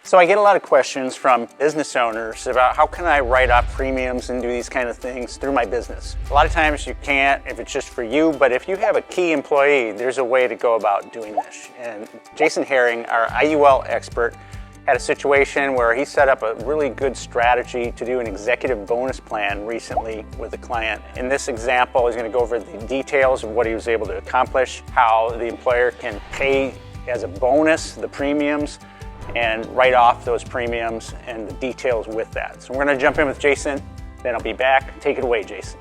So I get a lot of questions from business owners about how can I write off premiums and do these kind of things through my business. A lot of times you can't if it's just for you, but if you have a key employee, there's a way to go about doing this. And Jason Herring, our IUL expert, had a situation where he set up a really good strategy to do an executive bonus plan recently with a client. In this example, he's going to go over the details of what he was able to accomplish, how the employer can pay as a bonus the premiums, and write off those premiums and the details with that. So we're going to jump in with Jason, then I'll be back. Take it away, Jason.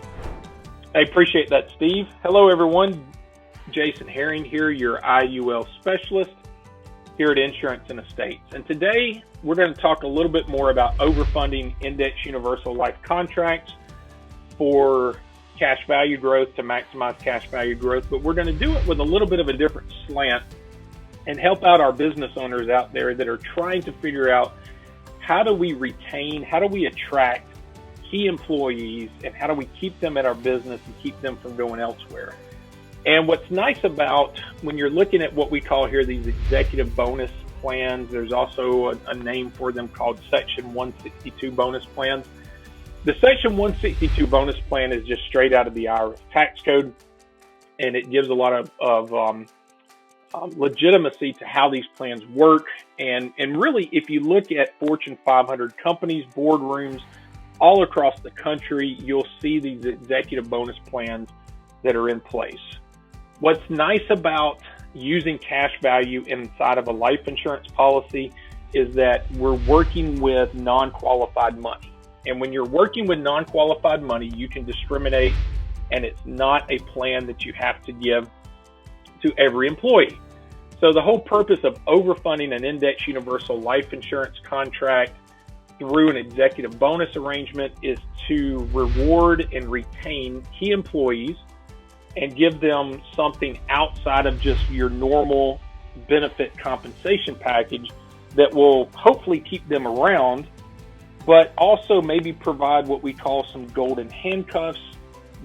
I appreciate that, Steve. Hello, everyone. Jason Herring here, your IUL specialist here at Insurance and Estates. And today we're going to talk a little bit more about overfunding index universal life contracts for cash value growth to maximize cash value growth, but we're going to do it with a little bit of a different slant and help out our business owners out there that are trying to figure out how do we retain, how do we attract key employees, and how do we keep them at our business and keep them from going elsewhere. And what's nice about when you're looking at what we call here these executive bonus plans, there's also a name for them called Section 162 bonus plans. The Section 162 bonus plan is just straight out of the IRS tax code, and it gives a lot of legitimacy to how these plans work. And really, if you look at Fortune 500 companies, boardrooms all across the country, you'll see these executive bonus plans that are in place. What's nice about using cash value inside of a life insurance policy is that we're working with non-qualified money. And when you're working with non-qualified money, you can discriminate, and it's not a plan that you have to give to every employee. So the whole purpose of overfunding an index universal life insurance contract through an executive bonus arrangement is to reward and retain key employees and give them something outside of just your normal benefit compensation package that will hopefully keep them around, but also maybe provide what we call some golden handcuffs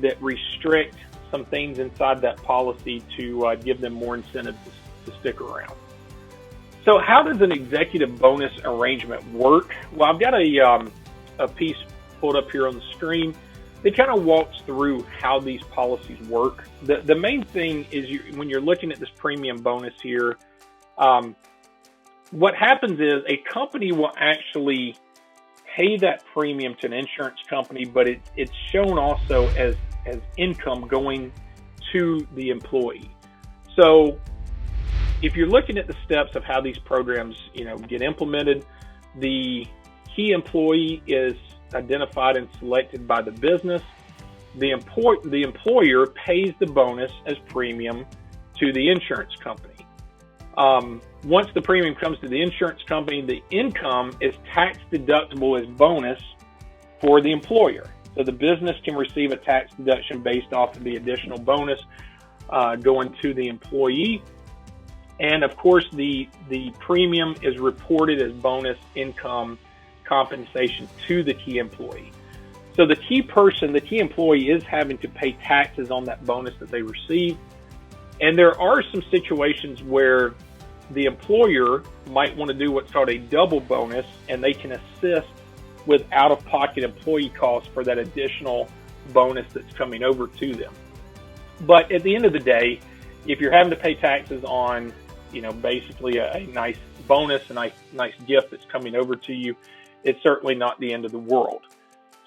that restrict some things inside that policy to give them more incentive to stick around. So how does an executive bonus arrangement work? Well, I've got a piece pulled up here on the screen that kind of walks through how these policies work. The main thing is when you're looking at this premium bonus here, what happens is a company will actually pay that premium to an insurance company, but it's shown also as income going to the employee. So if you're looking at the steps of how these programs, get implemented, the key employee is identified and selected by the business. The employer pays the bonus as premium to the insurance company. Once the premium comes to the insurance company, the income is tax deductible as bonus for the employer. So the business can receive a tax deduction based off of the additional bonus going to the employee. And of course, the premium is reported as bonus income compensation to the key employee. So the key employee is having to pay taxes on that bonus that they receive. And there are some situations where the employer might want to do what's called a double bonus, and they can assist with out-of-pocket employee costs for that additional bonus that's coming over to them. But at the end of the day, if you're having to pay taxes on, basically a nice bonus, a nice gift that's coming over to you, it's certainly not the end of the world.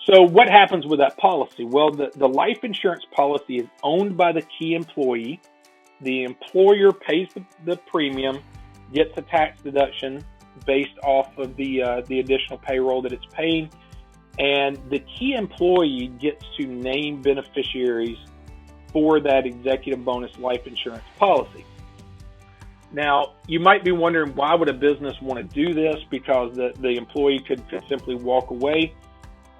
So what happens with that policy? Well, the life insurance policy is owned by the key employee. The employer pays the premium, gets a tax deduction based off of the additional payroll that it's paying, and the key employee gets to name beneficiaries for that executive bonus life insurance policy. Now, you might be wondering, why would a business want to do this? Because the employee could simply walk away.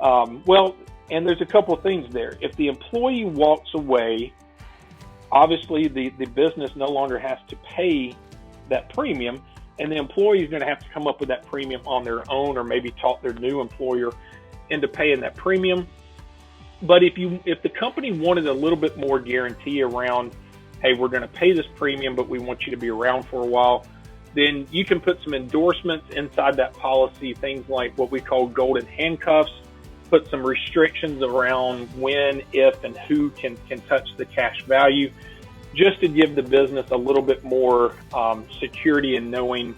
And there's a couple of things there. If the employee walks away, obviously the business no longer has to pay that premium, and the employee is going to have to come up with that premium on their own, or maybe talk their new employer into paying that premium. But if the company wanted a little bit more guarantee around, hey, we're going to pay this premium, but we want you to be around for a while, then you can put some endorsements inside that policy, things like what we call golden handcuffs, put some restrictions around when, if, and who can touch the cash value, just to give the business a little bit more security in knowing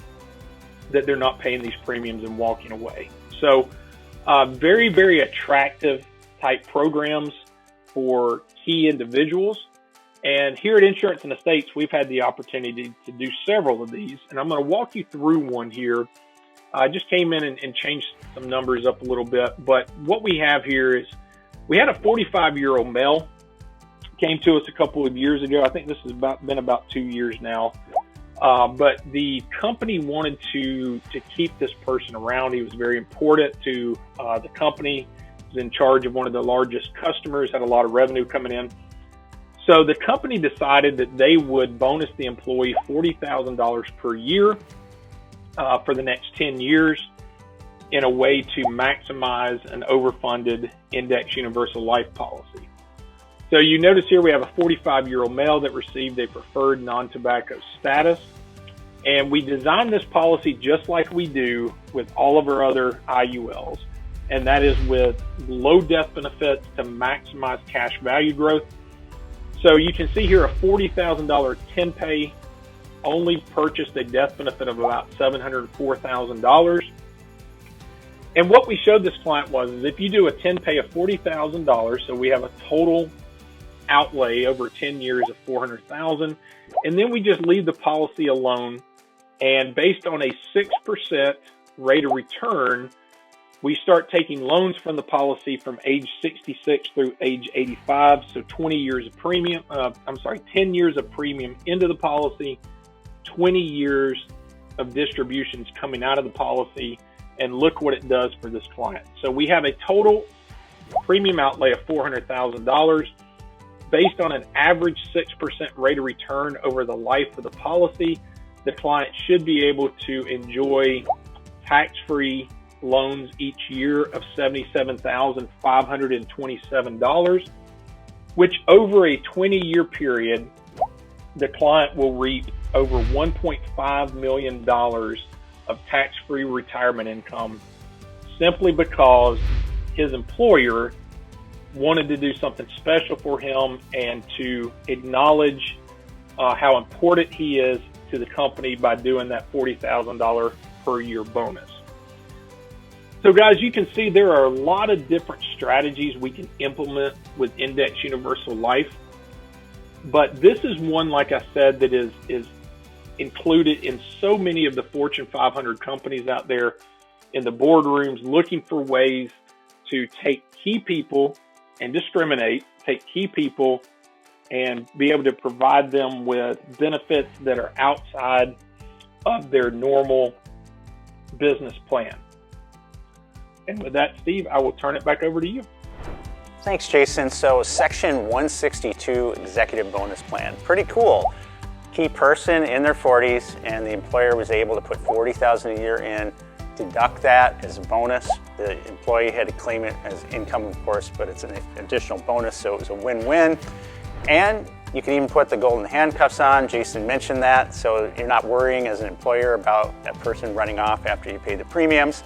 that they're not paying these premiums and walking away. So very, very attractive type programs for key individuals. And here at Insurance and Estates, we've had the opportunity to do several of these. And I'm going to walk you through one here. I just came in and changed some numbers up a little bit. But what we have here is we had a 45-year-old male came to us a couple of years ago. I think this has been about 2 years now. But the company wanted to keep this person around. He was very important to the company. He was in charge of one of the largest customers, had a lot of revenue coming in. So the company decided that they would bonus the employee $40,000 per year for the next 10 years in a way to maximize an overfunded index universal life policy. So you notice here we have a 45-year-old male that received a preferred non-tobacco status. And we designed this policy just like we do with all of our other IULs. And that is with low death benefits to maximize cash value growth. So you can see here a $40,000 10-pay only purchased a death benefit of about $704,000. And what we showed this client was if you do a 10-pay of $40,000, so we have a total outlay over 10 years of $400,000, and then we just leave the policy alone. And based on a 6% rate of return, we start taking loans from the policy from age 66 through age 85. So 20 years of premium, 10 years of premium into the policy, 20 years of distributions coming out of the policy, and look what it does for this client. So we have a total premium outlay of $400,000 based on an average 6% rate of return over the life of the policy. The client should be able to enjoy tax-free loans each year of $77,527, which over a 20-year period, the client will reap over $1.5 million of tax-free retirement income simply because his employer wanted to do something special for him and to acknowledge how important he is to the company by doing that $40,000 per year bonus. So guys, you can see there are a lot of different strategies we can implement with Index Universal Life. But this is one, like I said, that is included in so many of the Fortune 500 companies out there in the boardrooms looking for ways to take key people and discriminate, take key people and be able to provide them with benefits that are outside of their normal business plan. And with that, Steve, I will turn it back over to you. Thanks, Jason. So Section 162 Executive Bonus Plan, pretty cool. Key person in their 40s and the employer was able to put $40,000 a year in, deduct that as a bonus. The employee had to claim it as income, of course, but it's an additional bonus, so it was a win-win. And you can even put the golden handcuffs on. Jason mentioned that, so you're not worrying as an employer about that person running off after you pay the premiums.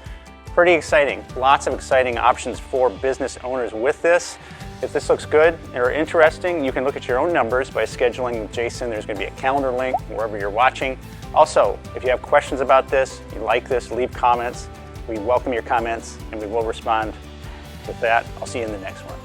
Pretty exciting. Lots of exciting options for business owners with this. If this looks good or interesting, you can look at your own numbers by scheduling with Jason. There's going to be a calendar link wherever you're watching. Also, if you have questions about this, you like this, leave comments. We welcome your comments and we will respond with that. I'll see you in the next one.